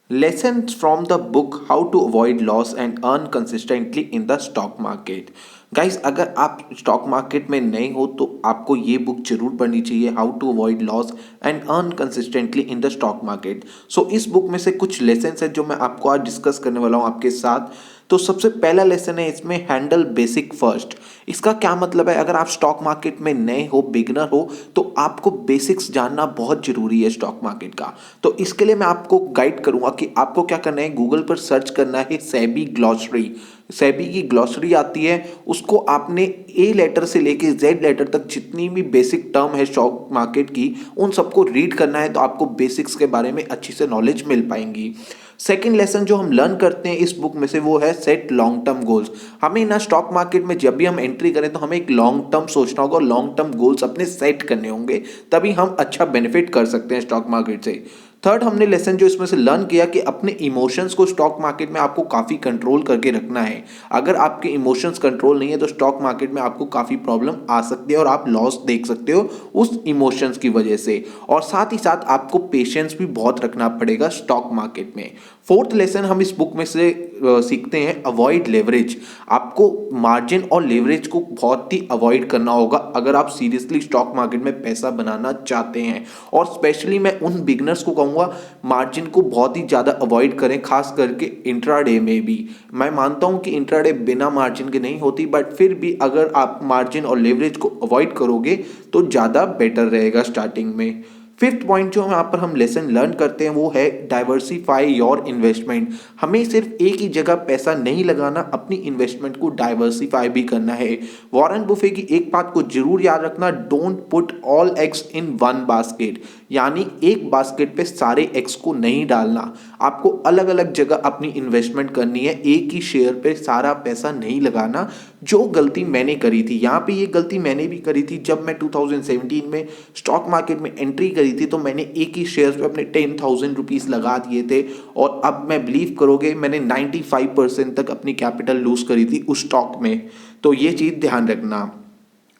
Lessons from the book How to Avoid Loss and Earn Consistently in the Stock Market। Guys, अगर आप stock market में नए हो तो आपको ये बुक जरूर पढ़नी चाहिए, how to avoid loss and earn consistently in the stock market. So इस बुक में से कुछ लेसन्स हैं जो मैं आपको आज डिस्कस करने वाला हूँ आपके साथ। तो सबसे पहला लेसन है इसमें, हैंडल बेसिक फर्स्ट। इसका क्या मतलब है? अगर आप स्टॉक मार्केट में नए हो, बिगनर हो, तो आपको बेसिक्स जानना बहुत जरूरी है स्टॉक मार्केट का। तो इसके लिए मैं आपको गाइड करूंगा कि आपको क्या करना है। गूगल पर सर्च करना है सेबी ग्लॉसरी। सेबी की ग्लॉसरी आती है, उसको आपने ए लेटर से लेके जेड लेटर तक जितनी भी बेसिक टर्म है स्टॉक मार्केट की, उन सबको रीड करना है। तो आपको बेसिक्स के बारे में अच्छी से नॉलेज मिल पाएंगी। सेकेंड लेसन जो हम लर्न करते हैं इस बुक में से वो है सेट लॉन्ग टर्म गोल्स। हमें ना स्टॉक मार्केट में जब भी हम एंट्री करें तो हमें एक लॉन्ग टर्म सोचना होगा और लॉन्ग टर्म गोल्स अपने सेट करने होंगे, तभी हम अच्छा बेनिफिट कर सकते हैं स्टॉक मार्केट से। थर्ड हमने लेसन जो इसमें से लर्न किया कि अपने इमोशंस को स्टॉक मार्केट में आपको काफ़ी कंट्रोल करके रखना है। अगर आपके इमोशंस कंट्रोल नहीं है तो स्टॉक मार्केट में आपको काफ़ी प्रॉब्लम आ सकती है और आप लॉस देख सकते हो उस इमोशंस की वजह से। और साथ ही साथ आपको पेशेंस भी बहुत रखना पड़ेगा स्टॉक मार्केट में। फोर्थ लेसन हम इस बुक में से सीखते हैं, अवॉइड लेवरेज। आपको मार्जिन और लेवरेज को बहुत ही अवॉइड करना होगा अगर आप सीरियसली स्टॉक मार्केट में पैसा बनाना चाहते हैं। और स्पेशली मैं उन बिगनर्स को कहूँगा, मार्जिन को बहुत ही ज़्यादा अवॉइड करें, खास करके इंट्राडे में भी। मैं मानता हूँ कि इंट्राडे बिना मार्जिन के नहीं होती, बट फिर भी अगर आप मार्जिन और लेवरेज को अवॉइड करोगे तो ज़्यादा बेटर रहेगा स्टार्टिंग में। फिफ्थ पॉइंट जो यहाँ पर हम लेसन लर्न करते हैं वो है डाइवर्सिफाई योर इन्वेस्टमेंट। हमें सिर्फ एक ही जगह पैसा नहीं लगाना, अपनी इन्वेस्टमेंट को डाइवर्सिफाई भी करना है। वॉरेन बुफे की एक बात को जरूर याद रखना, don't put all eggs in one basket. यानी एक बास्केट पे सारे एग्स को नहीं डालना, आपको अलग अलग जगह अपनी इन्वेस्टमेंट करनी है, एक ही शेयर पे सारा पैसा नहीं लगाना। जो गलती मैंने करी थी, यहाँ पे ये गलती मैंने भी करी थी। जब मैं 2017 में स्टॉक मार्केट में एंट्री करी थी तो मैंने एक ही शेयर पे अपने 10,000 रुपीज़ लगा दिए थे, और अब मैं बिलीव करोगे मैंने 95% तक अपनी कैपिटल लूज करी थी उस स्टॉक में। तो ये चीज़ ध्यान रखना।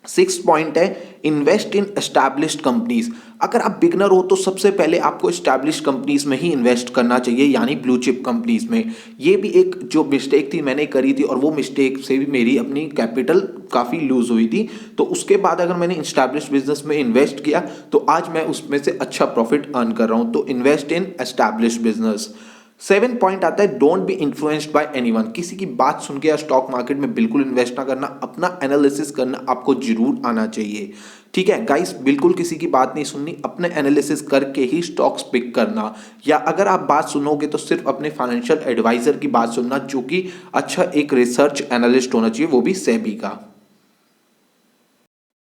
सिक्स पॉइंट है, इन्वेस्ट इन एस्टैब्लिश्ड कंपनीज। अगर आप बिगनर हो तो सबसे पहले आपको एस्टैब्लिश्ड कंपनीज में ही इन्वेस्ट करना चाहिए, यानी ब्लू चिप कंपनीज में। ये भी एक जो मिस्टेक थी मैंने करी थी, और वो मिस्टेक से भी मेरी अपनी कैपिटल काफ़ी लूज हुई थी। तो उसके बाद अगर मैंने एस्टैब्लिश्ड बिजनेस में इन्वेस्ट किया तो आज मैं उसमें से अच्छा प्रॉफिट अर्न कर रहा हूँ। तो invest in established business. Seven point आता है, don't be influenced by anyone. किसी की बात सुन के या स्टॉक मार्केट में बिल्कुल इन्वेस्ट ना करना, अपना एनालिसिस करना आपको जरूर आना चाहिए। ठीक है गाइस, बिल्कुल किसी की बात नहीं सुननी, अपने एनालिसिस करके ही स्टॉक्स पिक करना। या अगर आप बात सुनोगे तो सिर्फ अपने फाइनेंशियल एडवाइजर की बात सुनना, जो कि अच्छा एक रिसर्च एनालिस्ट होना चाहिए, वो भी सेबी का।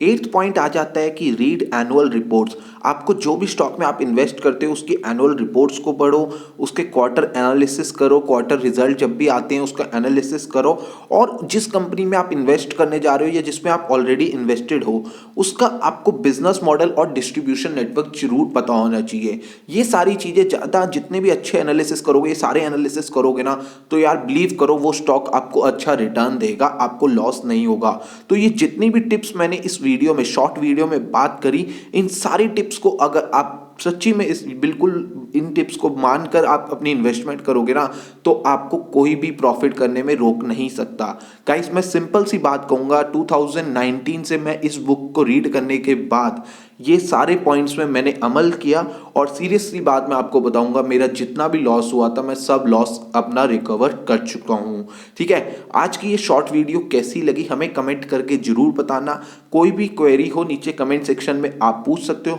एट्थ पॉइंट आ जाता है कि रीड एनुअल रिपोर्ट्स। आपको जो भी स्टॉक में आप इन्वेस्ट करते हो उसकी एनुअल रिपोर्ट्स को पढ़ो, उसके क्वार्टर एनालिसिस करो, क्वार्टर रिजल्ट जब भी आते हैं उसका एनालिसिस करो। और जिस कंपनी में आप इन्वेस्ट करने जा रहे हो या जिसमें आप ऑलरेडी इन्वेस्टेड हो, उसका आपको बिजनेस मॉडल और डिस्ट्रीब्यूशन नेटवर्क जरूर पता होना चाहिए। ये सारी चीज़ें ज़्यादा, जितने भी अच्छे एनालिसिस करोगे, ये सारे एनालिसिस करोगे ना, तो यार बिलीव करो वो स्टॉक आपको अच्छा रिटर्न देगा, आपको लॉस नहीं होगा। तो ये जितनी भी टिप्स मैंने इस वीडियो में, शॉर्ट वीडियो में बात करी, इन सारी टिप्स को अगर आप सच्ची में इस बिल्कुल इन टिप्स को मानकर आप अपनी इन्वेस्टमेंट करोगे ना, तो आपको कोई भी प्रॉफिट करने में रोक नहीं सकता। गाइस, मैं सिंपल सी बात कहूँगा, 2019 से मैं इस बुक को रीड करने के बाद ये सारे पॉइंट्स में मैंने अमल किया, और सीरियसली बात मैं आपको बताऊंगा, मेरा जितना भी लॉस हुआ था मैं सब लॉस अपना रिकवर कर चुका हूँ। ठीक है, आज की ये शॉर्ट वीडियो कैसी लगी हमें कमेंट करके जरूर बताना। कोई भी क्वेरी हो नीचे कमेंट सेक्शन में आप पूछ सकते हो।